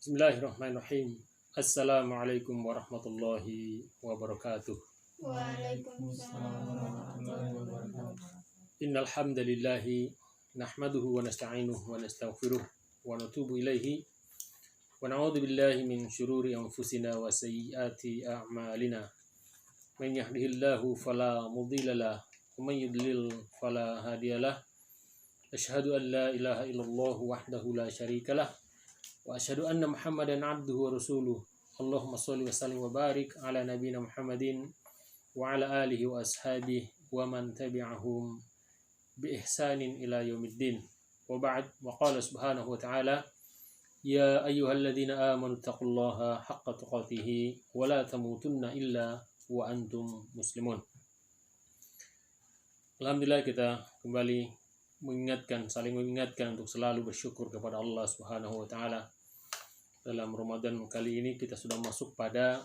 Bismillahirrahmanirrahim. Assalamualaikum warahmatullahi wabarakatuh. Waalaikumsalam warahmatullahi wabarakatuh. Innal hamdalillahi nahmaduhu wa nasta'inuhu wa nastaghfiruh wa natubu ilaihi wa na'udzu billahi min syururi anfusina wa sayyiati a'malina. Man yahdihillahu fala mudilla lahu wa man yudlil fala hadiyalah. Asyhadu an la ilaha illallah wahdahu la syarikalah wa asyhadu anna Muhammadan abduhu wa rasuluh. Allahumma shalli wa sallim wa barik ala nabiyyina Muhammadin wa ala alihi wa ashabihi wa man tabi'ahum bi ihsanin ila yaumiddin. Wa ba'd, wa qala subhanahu wa ta'ala ya ayyuhalladzina amanu taqullaha haqqa tuqatih wa la tamutunna illa wa antum muslimun. Alhamdulillah, kita kembali saling mengingatkan untuk selalu bersyukur kepada Allah Subhanahu wa taala. Dalam Ramadan kali ini kita sudah masuk pada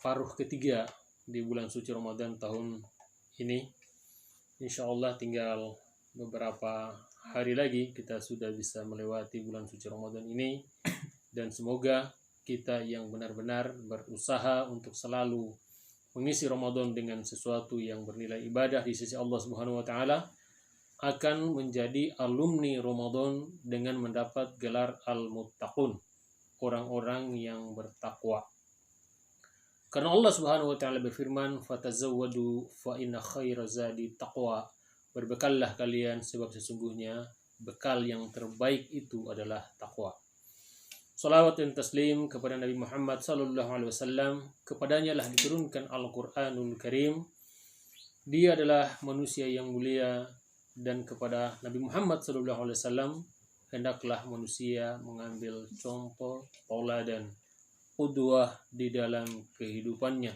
paruh ketiga di bulan suci Ramadan tahun ini. Insya Allah tinggal beberapa hari lagi kita sudah bisa melewati bulan suci Ramadan ini, dan semoga kita yang benar-benar berusaha untuk selalu mengisi Ramadan dengan sesuatu yang bernilai ibadah di sisi Allah Subhanahu wa taala akan menjadi alumni Ramadan dengan mendapat gelar al-muttaqun, orang-orang yang bertakwa. Karena Allah Subhanahu wa taala berfirman, "Fatazawwadu fa inna khaira zadi taqwa." Berbekallah kalian sebab sesungguhnya bekal yang terbaik itu adalah takwa. Salawat dan taslim kepada Nabi Muhammad sallallahu alaihi wasallam, kepadanya lah diturunkan Al-Qur'anul Karim. Dia adalah manusia yang mulia, dan kepada Nabi Muhammad SAW hendaklah manusia mengambil contoh, tauladan, qudwah di dalam kehidupannya.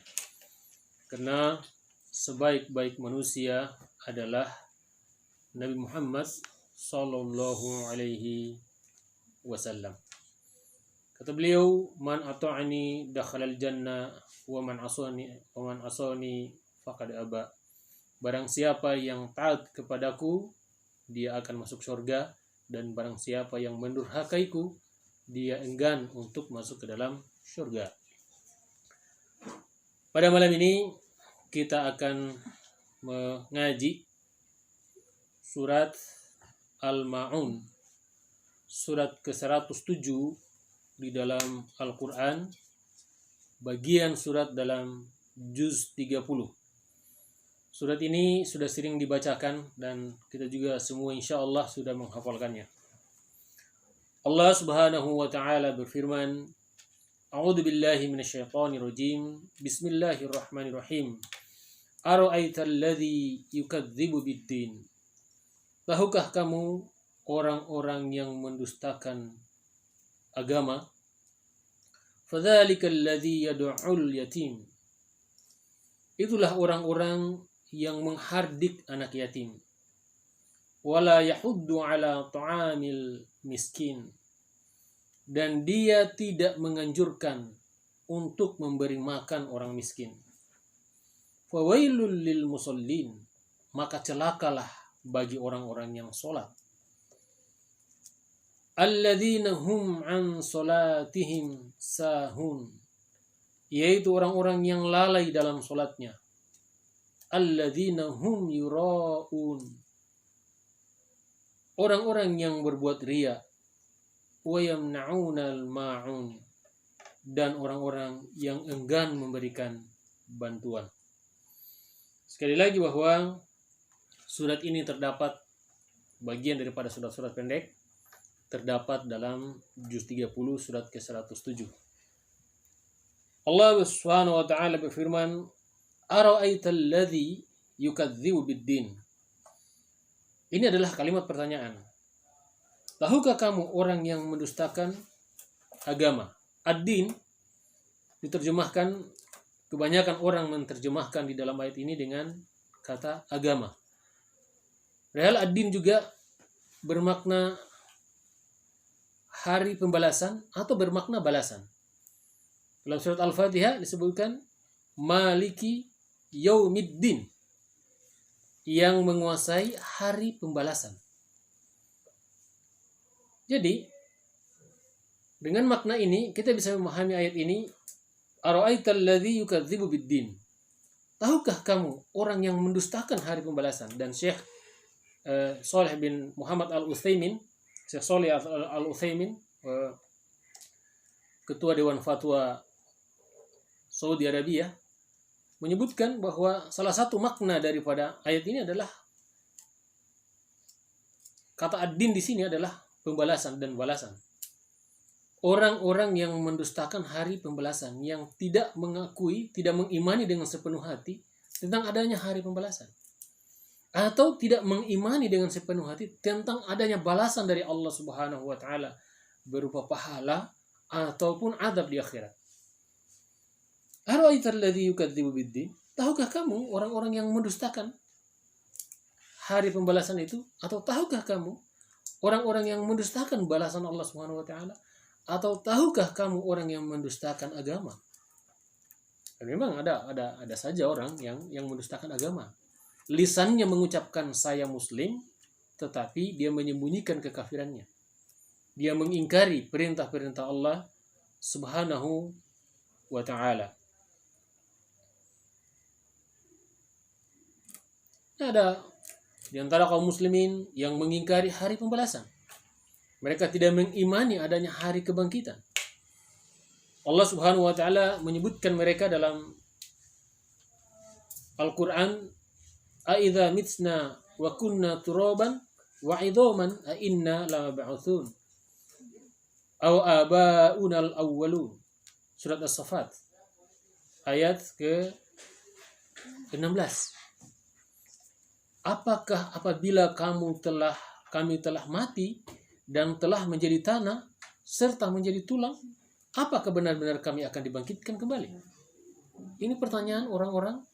Karena sebaik-baik manusia adalah Nabi Muhammad SAW. Kata beliau, man ata'ani dakhalal jannah wa man asani faqad aba. Barang siapa yang taat kepadaku, dia akan masuk surga, dan barang siapa yang mendurhakaiku, dia enggan untuk masuk ke dalam surga. Pada malam ini kita akan mengaji surat Al-Ma'un, surat ke-107 di dalam Al-Quran, bagian surat dalam juz 30. Surat ini sudah sering dibacakan dan kita juga semua insya Allah sudah menghafalkannya. Allah Subhanahu wa ta'ala berfirman, A'udzu billahi minasyaitonir rajim. Bismillahirrahmanirrahim. Ara'aital ladzi yukadzibu biddin. Tahukah kamu orang-orang yang mendustakan agama? Fadzalikal ladzi yad'ul yatim. Itulah orang-orang yang menghardik anak yatim. Wala yahuddu ala ta'amil miskin. Dan dia tidak menganjurkan untuk memberi makan orang miskin. Fawailul lil musallin. Maka celakalah bagi orang-orang yang sholat. Alladzina hum an sholatihim sahun. Yaitu orang-orang yang lalai dalam sholatnya. Alladzina hum yura'un. Orang-orang yang berbuat riya. Wa yamna'unal ma'un. Dan orang-orang yang enggan memberikan bantuan. Sekali lagi bahwa surat ini terdapat bagian daripada surat-surat pendek, terdapat dalam juz 30 surat ke-107. Allah Subhanahu wa ta'ala berfirman, Ara'aital ladzi yukadzibu biddin. Ini adalah kalimat pertanyaan. Tahukah kamu orang yang mendustakan agama? Ad-din diterjemahkan, kebanyakan orang menerjemahkan di dalam ayat ini dengan kata agama. Padahal ad-din juga bermakna hari pembalasan atau bermakna balasan. Dalam surat Al-Fatihah disebutkan Maliki Yaumiddin, yang menguasai hari pembalasan. Jadi Dengan makna ini kita bisa memahami ayat ini. Ara'aital ladzi yukadzibu biddin. Tahukah kamu orang yang mendustakan hari pembalasan? Dan Syekh Shalih bin Muhammad Al-Utsaimin, Syekh Shalih Al-Utsaimin, Ketua Dewan Fatwa Saudi Arabia, menyebutkan bahwa salah satu makna daripada ayat ini adalah kata ad-din di sini adalah pembalasan dan balasan. Orang-orang yang mendustakan hari pembalasan, yang tidak mengakui, tidak mengimani dengan sepenuh hati tentang adanya hari pembalasan, atau tidak mengimani dengan sepenuh hati tentang adanya balasan dari Allah Subhanahu wa taala berupa pahala ataupun adab di akhirat. Ara'aital ladzi yukadzibu biddin? Tahukah kamu orang-orang yang mendustakan hari pembalasan itu? Atau tahukah kamu orang-orang yang mendustakan balasan Allah Subhanahu wa taala? Atau tahukah kamu orang yang mendustakan agama? Dan memang ada saja orang yang mendustakan agama. Lisannya mengucapkan saya muslim, tetapi dia menyembunyikan kekafirannya. Dia mengingkari perintah-perintah Allah Subhanahu wa taala. Ada di antara kaum muslimin yang mengingkari hari pembalasan. Mereka tidak mengimani adanya hari kebangkitan. Allah Subhanahu wa taala menyebutkan mereka dalam Al-Qur'an, "Aidza mitsna wa kunna turaban wa 'idhaman a inna lamab'utsun aw aba'una al-awwalun." Surat As-Saffat ayat ke-16. Apakah apabila kami telah mati dan telah menjadi tanah serta menjadi tulang, apakah benar-benar kami akan dibangkitkan kembali? Ini pertanyaan orang-orang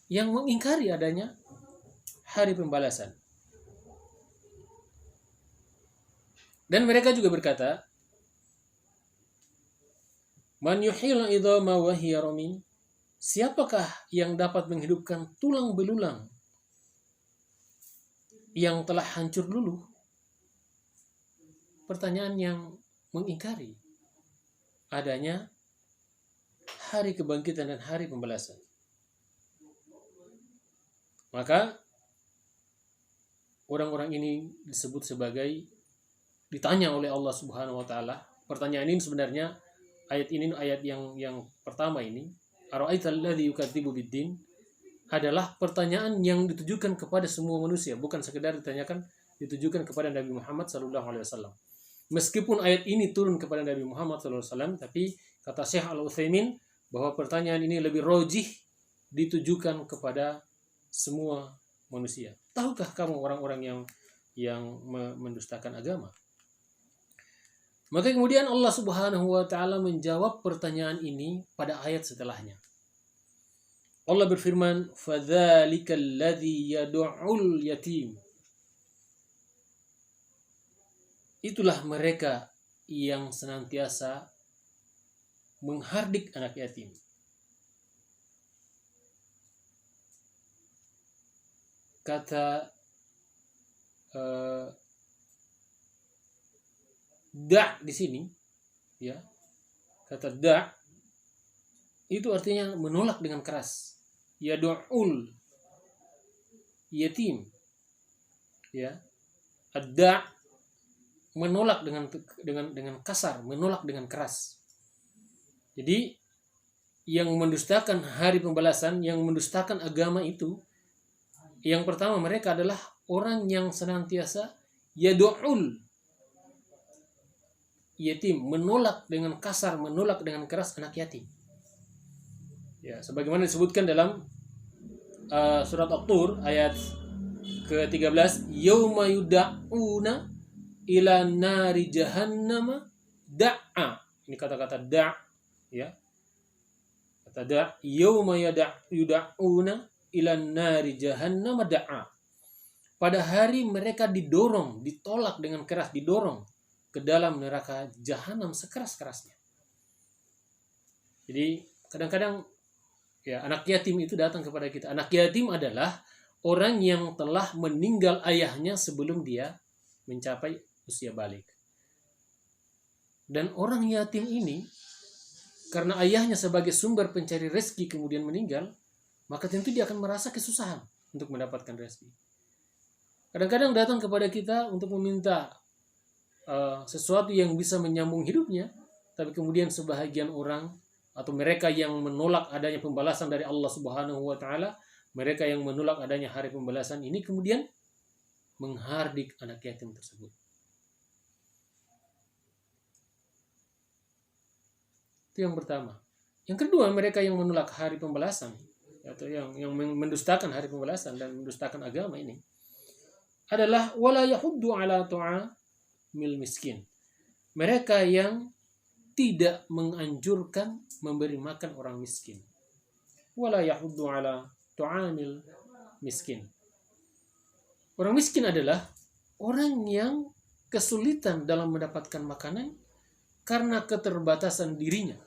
yang mengingkari adanya hari pembalasan. Dan mereka juga berkata, "Man yuhil idhama wa hiya ramim?" Siapakah yang dapat menghidupkan tulang belulang yang telah hancur dulu? Pertanyaan yang mengingkari adanya hari kebangkitan dan hari pembalasan. Maka orang-orang ini disebut sebagai, ditanya oleh Allah Subhanahu wa taala. Pertanyaan ini sebenarnya ayat yang pertama ini, ara'aital ladzi yukadzibu biddin, adalah pertanyaan yang ditujukan kepada semua manusia, bukan sekedar ditujukan kepada Nabi Muhammad SAW. Meskipun ayat ini turun kepada Nabi Muhammad SAW, tapi kata Syekh Al-Utsaimin bahwa pertanyaan ini lebih rojih ditujukan kepada semua manusia. Tahukah kamu orang-orang yang mendustakan agama? Maka kemudian Allah Subhanahu wa taala menjawab pertanyaan ini pada ayat setelahnya. Allah berfirman, "Fadzalikal ladzi yad'ul yatim." Itulah mereka yang senantiasa menghardik anak yatim. Kata da' di sini, ya, kata da' itu artinya menolak dengan keras. Yad'ul yatim, ya, ad-da' menolak dengan kasar, menolak dengan keras. Jadi yang mendustakan hari pembalasan, yang mendustakan agama itu, yang pertama mereka adalah orang yang senantiasa yad'ul yatim, menolak dengan kasar, menolak dengan keras anak yatim. Ya, sebagaimana disebutkan dalam surat At-Tur ayat ke-13, yauma yud'una ila nari jahannam da'a. Ini kata-kata da', ya. Kata da', yauma yud'una ila nari jahannam da'a. Pada hari mereka didorong, ditolak dengan keras, didorong ke dalam neraka jahanam sekeras-kerasnya. Jadi kadang-kadang ya, anak yatim itu datang kepada kita. Anak yatim adalah orang yang telah meninggal ayahnya sebelum dia mencapai usia balik. Dan orang yatim ini, karena ayahnya sebagai sumber pencari rezeki kemudian meninggal, maka tentu dia akan merasa kesusahan untuk mendapatkan rezeki. Kadang-kadang datang kepada kita untuk meminta sesuatu yang bisa menyambung hidupnya, tapi kemudian sebahagian orang atau mereka yang menolak adanya pembalasan dari Allah Subhanahu wa taala, mereka yang menolak adanya hari pembalasan ini kemudian menghardik anak yatim tersebut. Itu yang pertama. Yang kedua, mereka yang menolak hari pembalasan atau yang mendustakan hari pembalasan dan mendustakan agama ini adalah wala yahuddu ala ta'amil miskin. Mereka yang tidak menganjurkan memberi makan orang miskin. Wala yahuddu ala ta'amil miskin. Orang miskin adalah orang yang kesulitan dalam mendapatkan makanan karena keterbatasan dirinya.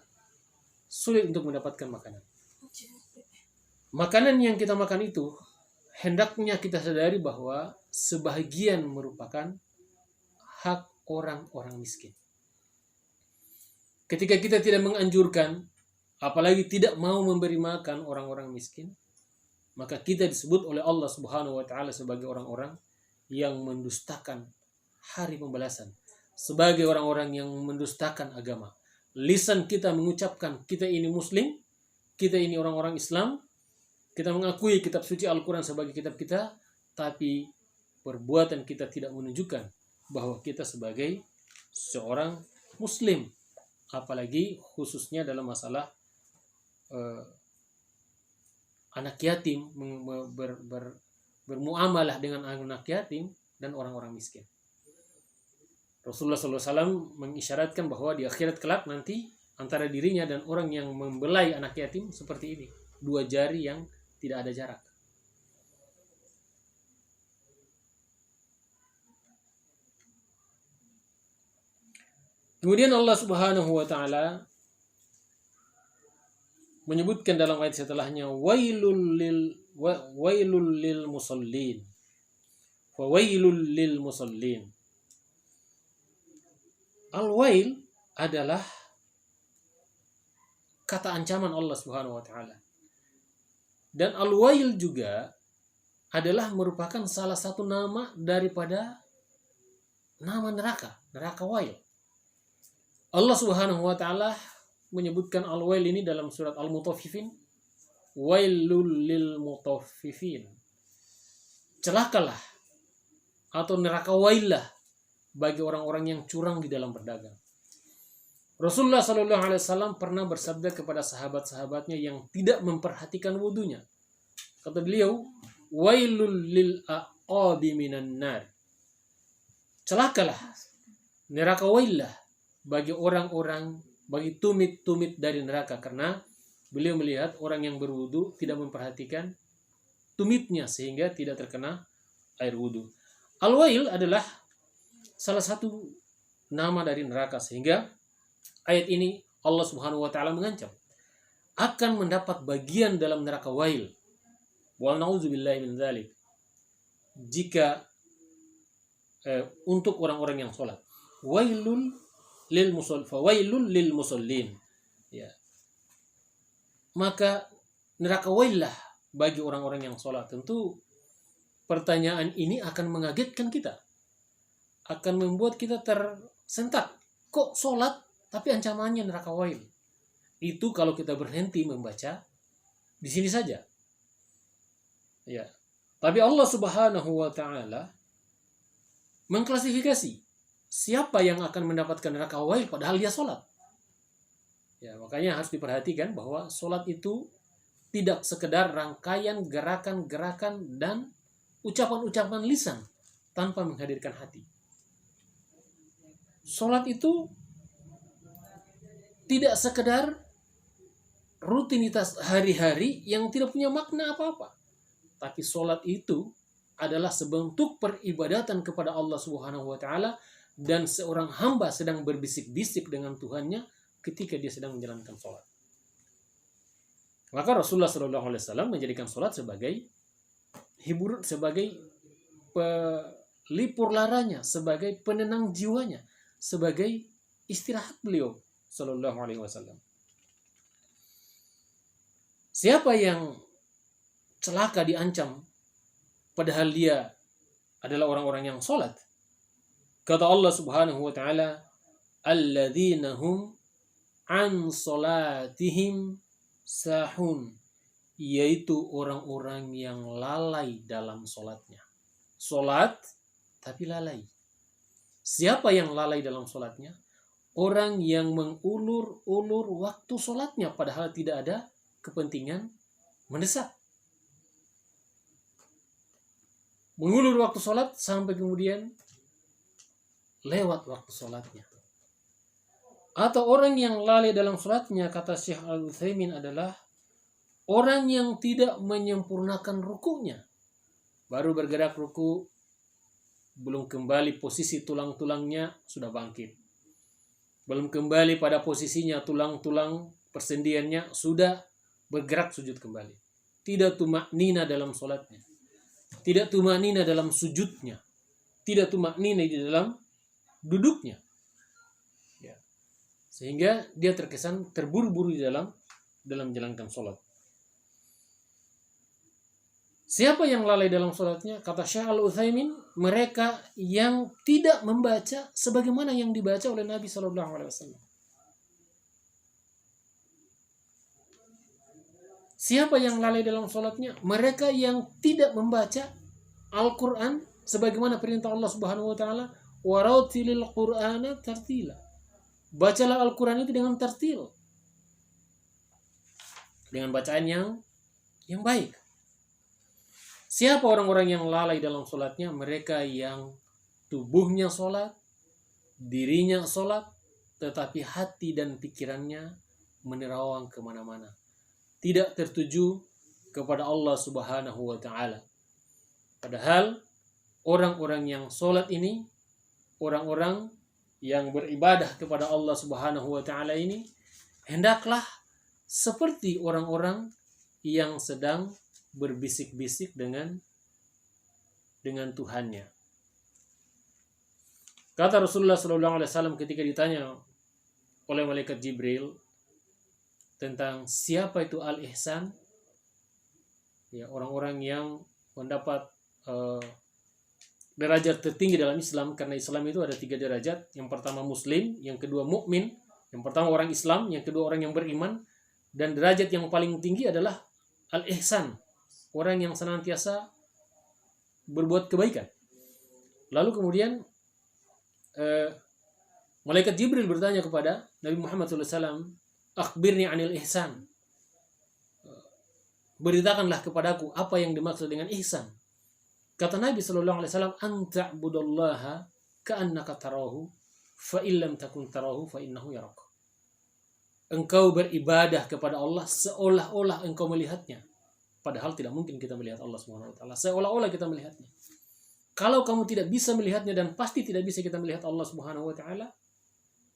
Sulit untuk mendapatkan makanan. Makanan yang kita makan itu hendaknya kita sadari bahwa sebahagian merupakan hak orang-orang miskin. Ketika kita tidak menganjurkan, apalagi tidak mau memberi makan orang-orang miskin, maka kita disebut oleh Allah Subhanahu wa taala sebagai orang-orang yang mendustakan hari pembalasan, sebagai orang-orang yang mendustakan agama. Lisan kita mengucapkan kita ini muslim, kita ini orang-orang Islam, kita mengakui kitab suci Al-Quran sebagai kitab kita, tapi perbuatan kita tidak menunjukkan bahwa kita sebagai seorang muslim, apalagi khususnya dalam masalah anak yatim, bermuamalah dengan anak yatim dan orang-orang miskin. Rasulullah SAW mengisyaratkan bahwa di akhirat kelak nanti antara dirinya dan orang yang membelai anak yatim seperti ini, 2 jari yang tidak ada jarak. Kemudian Allah Subhanahu wa taala menyebutkan dalam ayat setelahnya wailul lil musallin. Wa wailul lil musallin. Al-wail adalah kata ancaman Allah Subhanahu wa taala. Dan al-wail juga adalah merupakan salah satu nama daripada nama neraka, neraka wail. Allah Subhanahu wa taala menyebutkan al-wail ini dalam surat Al-Mutaffifin, wailul lil mutaffifin. Celakalah atau neraka waillah bagi orang-orang yang curang di dalam berdagang. Rasulullah SAW pernah bersabda kepada sahabat-sahabatnya yang tidak memperhatikan wudunya. Kata beliau, wailul lil aqabi minan nar. Celakalah, neraka waillah bagi orang-orang, bagi tumit-tumit dari neraka, karena beliau melihat orang yang berwudu tidak memperhatikan tumitnya sehingga tidak terkena air wudu. Al-wail adalah salah satu nama dari neraka, sehingga ayat ini Allah Subhanahu wa taala mengancam akan mendapat bagian dalam neraka wail. Wa na'udzubillahi min dzalik. Jika untuk orang-orang yang salat. Wailul lil musallin, fawailul lil musallin. Ya. Maka neraka waillah bagi orang-orang yang salat. Tentu pertanyaan ini akan mengagetkan kita. Akan membuat kita tersentak. Kok salat tapi ancamannya neraka wail? Itu kalau kita berhenti membaca di sini saja. Ya. Tapi Allah Subhanahu wa taala mengklasifikasi siapa yang akan mendapatkan neraka wail padahal dia salat. Ya, makanya harus diperhatikan bahwa salat itu tidak sekedar rangkaian gerakan-gerakan dan ucapan-ucapan lisan tanpa menghadirkan hati. Salat itu tidak sekedar rutinitas hari-hari yang tidak punya makna apa-apa. Tapi salat itu adalah sebentuk peribadatan kepada Allah Subhanahu wa taala, dan seorang hamba sedang berbisik-bisik dengan Tuhannya ketika dia sedang menjalankan salat. Maka Rasulullah SAW menjadikan salat sebagai hiburan, sebagai pelipur laranya, sebagai penenang jiwanya, sebagai istirahat beliau sallallahu alaihi wasallam. Siapa yang celaka diancam padahal dia adalah orang-orang yang sholat? Kata Allah Subhanahu wa taala, alladzina hum an salatihim sahun, yaitu orang-orang yang lalai dalam sholatnya. Sholat tapi lalai. Siapa yang lalai dalam sholatnya? Orang yang mengulur-ulur waktu sholatnya padahal tidak ada kepentingan mendesak. Mengulur waktu sholat sampai kemudian lewat waktu sholatnya. Atau orang yang lalai dalam sholatnya, kata Syekh Al-Utsaimin, adalah orang yang tidak menyempurnakan rukunya. Baru bergerak ruku, belum kembali posisi tulang-tulangnya sudah bangkit. Belum kembali pada posisinya tulang-tulang persendiannya sudah bergerak sujud kembali. Tidak tumaknina dalam sholatnya. Tidak tumaknina dalam sujudnya. Tidak tumaknina di dalam duduknya. Ya. Sehingga dia terkesan terburu-buru di dalam menjalankan sholat. Siapa yang lalai dalam sholatnya? Kata Syekh Al-Utsaimin, mereka yang tidak membaca sebagaimana yang dibaca oleh Nabi SAW. Siapa yang lalai dalam sholatnya? Mereka yang tidak membaca Al-Quran sebagaimana perintah Allah Subhanahu Wa Taala, waratilil Qur'ana tartila. Bacalah Al-Quran itu dengan tartil, dengan bacaan yang baik. Siapa orang-orang yang lalai dalam sholatnya? Mereka yang tubuhnya sholat, dirinya sholat, tetapi hati dan pikirannya menerawang kemana-mana. Tidak tertuju kepada Allah Subhanahu wa Ta'ala. Padahal orang-orang yang sholat ini, orang-orang yang beribadah kepada Allah Subhanahu wa Ta'ala ini, hendaklah seperti orang-orang yang sedang berbisik-bisik dengan Tuhannya. Kata Rasulullah SAW ketika ditanya oleh malaikat Jibril tentang siapa itu al-ihsan, ya, orang-orang yang mendapat derajat tertinggi dalam Islam, karena Islam itu ada 3 derajat. Yang pertama Muslim, yang kedua mukmin, yang pertama orang Islam, yang kedua orang yang beriman, dan derajat yang paling tinggi adalah al-ihsan, orang yang senantiasa berbuat kebaikan. Lalu kemudian malaikat Jibril bertanya kepada Nabi Muhammad SAW, akhbirni anil ihsan, beritakanlah kepadaku apa yang dimaksud dengan ihsan. Kata Nabi SAW, anta'budallaha ka'annaka tarahu fa illam takun tarahu fa innahu yarak. Engkau beribadah kepada Allah seolah-olah engkau melihatnya. Padahal tidak mungkin kita melihat Allah Subhanahu wa Ta'ala. Seolah-olah kita melihatnya. Kalau kamu tidak bisa melihatnya, dan pasti tidak bisa kita melihat Allah Subhanahu wa Ta'ala,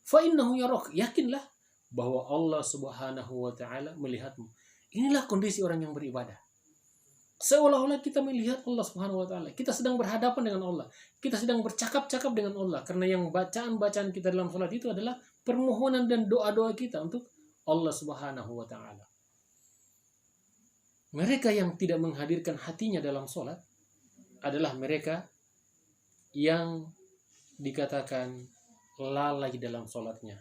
fa innahu yarak, yakinlah bahwa Allah Subhanahu wa Ta'ala melihatmu. Inilah kondisi orang yang beribadah. Seolah-olah kita melihat Allah Subhanahu wa Ta'ala. Kita sedang berhadapan dengan Allah. Kita sedang bercakap-cakap dengan Allah. Karena yang bacaan-bacaan kita dalam salat itu adalah permohonan dan doa-doa kita untuk Allah Subhanahu wa Ta'ala. Mereka yang tidak menghadirkan hatinya dalam sholat adalah mereka yang dikatakan lalai dalam sholatnya.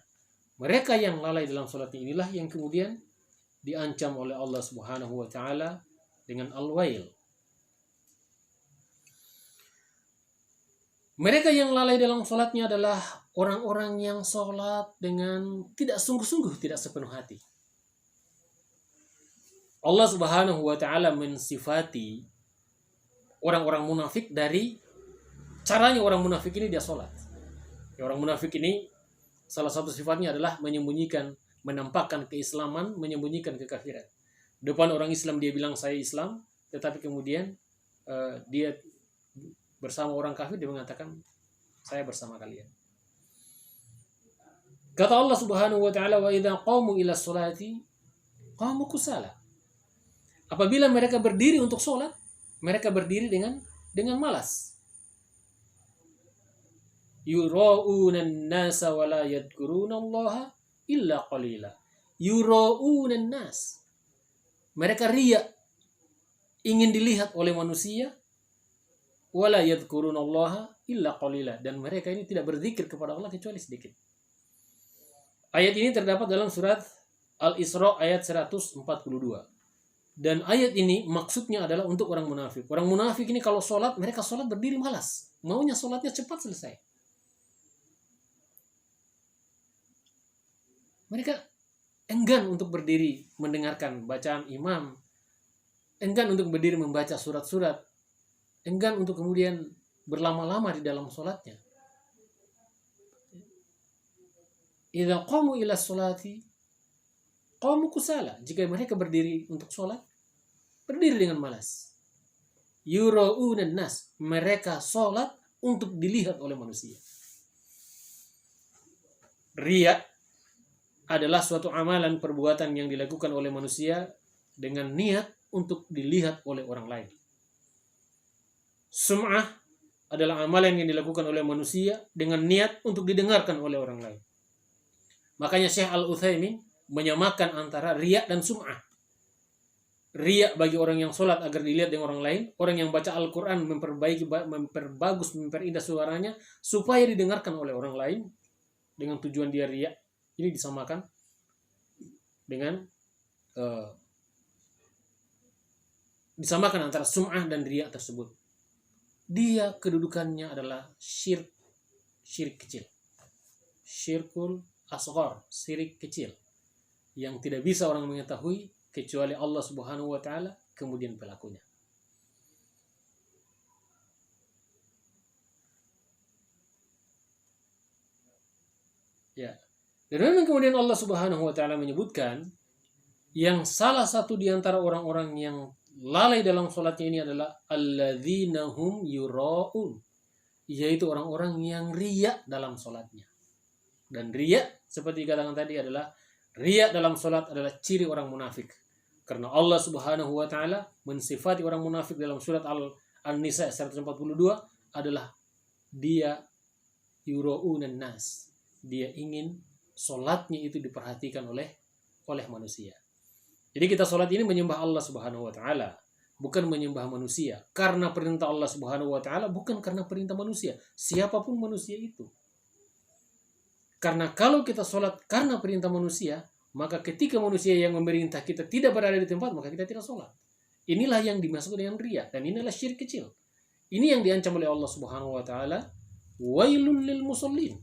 Mereka yang lalai dalam sholatnya inilah yang kemudian diancam oleh Allah Subhanahu wa Ta'ala dengan al-wail. Mereka yang lalai dalam sholatnya adalah orang-orang yang sholat dengan tidak sungguh-sungguh, tidak sepenuh hati. Allah Subhanahu wa Ta'ala mensifati orang-orang munafik dari caranya orang munafik ini dia sholat. Ya, orang munafik ini salah satu sifatnya adalah menyembunyikan, menampakkan keislaman, menyembunyikan kekafiran. Depan orang Islam dia bilang saya Islam, tetapi kemudian dia bersama orang kafir dia mengatakan saya bersama kalian. Kata Allah Subhanahu wa Ta'ala, wa idza qamu ila sholati qamu kusala. Apabila mereka berdiri untuk sholat, mereka berdiri dengan malas. Yura'unan nasa wa la yadhkurunallaha illa qalila. Yura'unan nas. Mereka riya, ingin dilihat oleh manusia, wa la yadhkurunallaha illa qalila, dan mereka ini tidak berzikir kepada Allah kecuali sedikit. Ayat ini terdapat dalam surat Al-Isra ayat 142. Dan ayat ini maksudnya adalah untuk orang munafik. Orang munafik ini kalau sholat, mereka sholat berdiri malas. Maunya sholatnya cepat selesai. Mereka enggan untuk berdiri mendengarkan bacaan imam. Enggan untuk berdiri membaca surat-surat. Enggan untuk kemudian berlama-lama di dalam sholatnya. Idza qamu ila sholati qamu kusala. Jika mereka berdiri untuk sholat, berdiri dengan malas. Yura'unan nas. Mereka sholat untuk dilihat oleh manusia. Riya adalah suatu amalan perbuatan yang dilakukan oleh manusia dengan niat untuk dilihat oleh orang lain. Sum'ah adalah amalan yang dilakukan oleh manusia dengan niat untuk didengarkan oleh orang lain. Makanya Syekh Al-Utsaimin menyamakan antara riya dan sum'ah. Riya bagi orang yang sholat agar dilihat dengan orang lain. Orang yang baca Al-Quran memperbagus, memperindah suaranya supaya didengarkan oleh orang lain dengan tujuan dia riya. Ini disamakan dengan disamakan antara sum'ah dan riya tersebut. Dia kedudukannya adalah syirik kecil. Syirkul asghar, syirik kecil yang tidak bisa orang mengetahui kecuali Allah Subhanahu wa taala kemudian pelakunya. Ya. Dan memang kemudian Allah Subhanahu wa taala menyebutkan yang salah satu di antara orang-orang yang lalai dalam sholatnya ini adalah alladzina hum yura'un, yaitu orang-orang yang riya dalam sholatnya. Dan riya seperti dikatakan tadi adalah riya dalam sholat adalah ciri orang munafik. Karena Allah Subhanahu wa taala mensifati orang munafik dalam surat An-Nisa 142 adalah dia yura'unan nas. Dia ingin sholatnya itu diperhatikan oleh manusia. Jadi kita sholat ini menyembah Allah Subhanahu wa taala, bukan menyembah manusia. Karena perintah Allah Subhanahu wa taala, bukan karena perintah manusia. Siapapun manusia itu. Karena kalau kita sholat karena perintah manusia, maka ketika manusia yang memerintah kita tidak berada di tempat, maka kita tidak sholat. Inilah yang dimaksud dengan riya, dan inilah syirik kecil. Ini yang diancam oleh Allah Subhanahu wa taala, wailun lil musallin.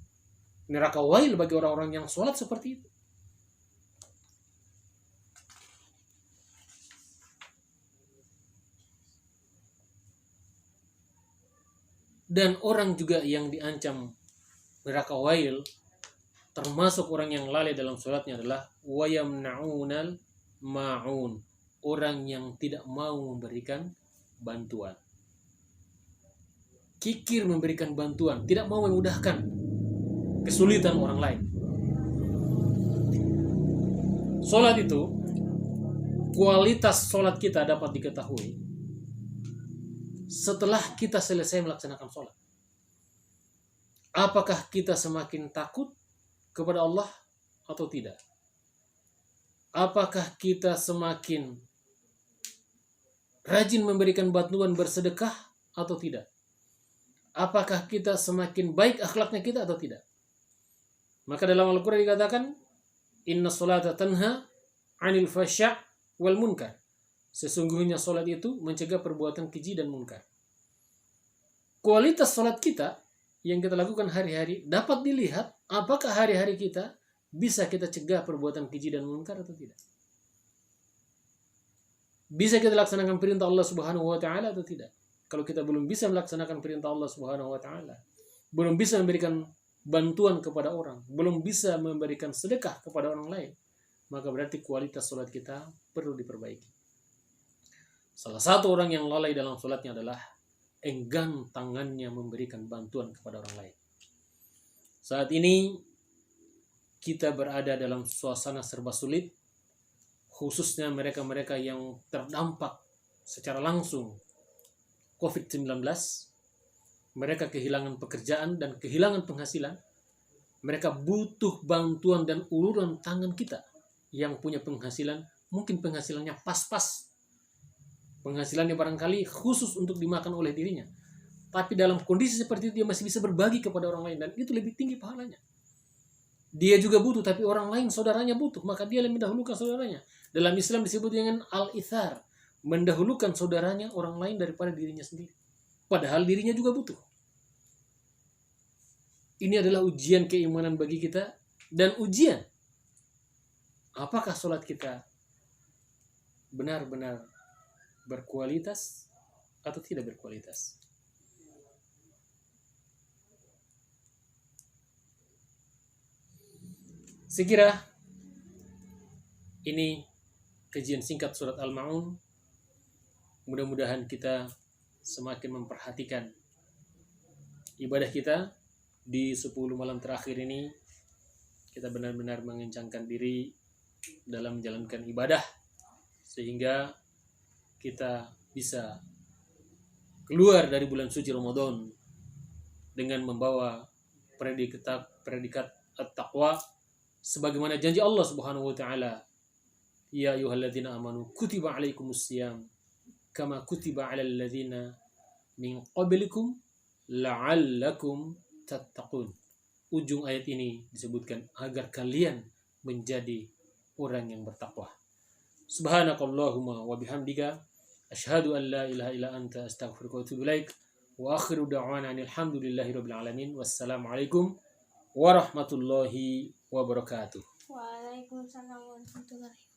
Neraka wail bagi orang-orang yang sholat seperti itu. Dan orang juga yang diancam neraka wail, termasuk orang yang lalai dalam sholatnya adalah wayamna'unal ma'un, orang yang tidak mau memberikan bantuan. Kikir memberikan bantuan, tidak mau memudahkan kesulitan orang lain. Sholat itu, kualitas sholat kita dapat diketahui setelah kita selesai melaksanakan sholat. Apakah kita semakin takut kepada Allah atau tidak? Apakah kita semakin rajin memberikan bantuan bersedekah atau tidak? Apakah kita semakin baik akhlaknya kita atau tidak? Maka dalam Al-Quran dikatakan, Inna sholata tanha anil fasya' wal munkar. Sesungguhnya sholat itu mencegah perbuatan keji dan munkar. Kualitas sholat kita yang kita lakukan hari-hari dapat dilihat apakah hari-hari kita bisa kita cegah perbuatan keji dan munkar atau tidak. Bisa kita laksanakan perintah Allah Subhanahu wa taala atau tidak. Kalau kita belum bisa melaksanakan perintah Allah Subhanahu wa taala, belum bisa memberikan bantuan kepada orang, belum bisa memberikan sedekah kepada orang lain, maka berarti kualitas sholat kita perlu diperbaiki. Salah satu orang yang lalai dalam sholatnya adalah enggan tangannya memberikan bantuan kepada orang lain. Saat ini kita berada dalam suasana serba sulit, khususnya mereka-mereka yang terdampak secara langsung COVID-19. mereka kehilangan pekerjaan dan kehilangan penghasilan, mereka butuh bantuan dan uluran tangan kita yang punya penghasilan, mungkin penghasilannya pas-pas. Penghasilannya barangkali khusus untuk dimakan oleh dirinya. Tapi dalam kondisi seperti itu dia masih bisa berbagi kepada orang lain dan itu lebih tinggi pahalanya. Dia juga butuh tapi orang lain saudaranya butuh, maka dia lebih mendahulukan saudaranya. Dalam Islam disebut dengan al-ithar, mendahulukan saudaranya orang lain daripada dirinya sendiri. Padahal dirinya juga butuh. Ini adalah ujian keimanan bagi kita dan ujian apakah sholat kita benar-benar berkualitas atau tidak berkualitas. Saya kira ini kajian singkat surat Al-Ma'un. Mudah-mudahan kita semakin memperhatikan ibadah kita di 10 malam terakhir ini. Kita benar-benar mengencangkan diri dalam menjalankan ibadah sehingga kita bisa keluar dari bulan suci Ramadan dengan membawa predikat at-taqwa sebagaimana janji Allah Subhanahu wa taala, ya ayyuhalladzina amanu kutiba alaikumusiyam kama kutiba alal ladzina min qablikum la'allakum tattaqun. Ujung ayat ini disebutkan agar kalian menjadi orang yang bertakwa. Subhanakallahumma wa bihamdika asyhadu an la ilaha illa anta astaghfiruka wa atubu ilaik. Wa akhiru da'wana alhamdulillahirabbil alamin. Wassalamualaikum warahmatullahi wabarakatuh. Waalaikumsalam warahmatullahi wabarakatuh.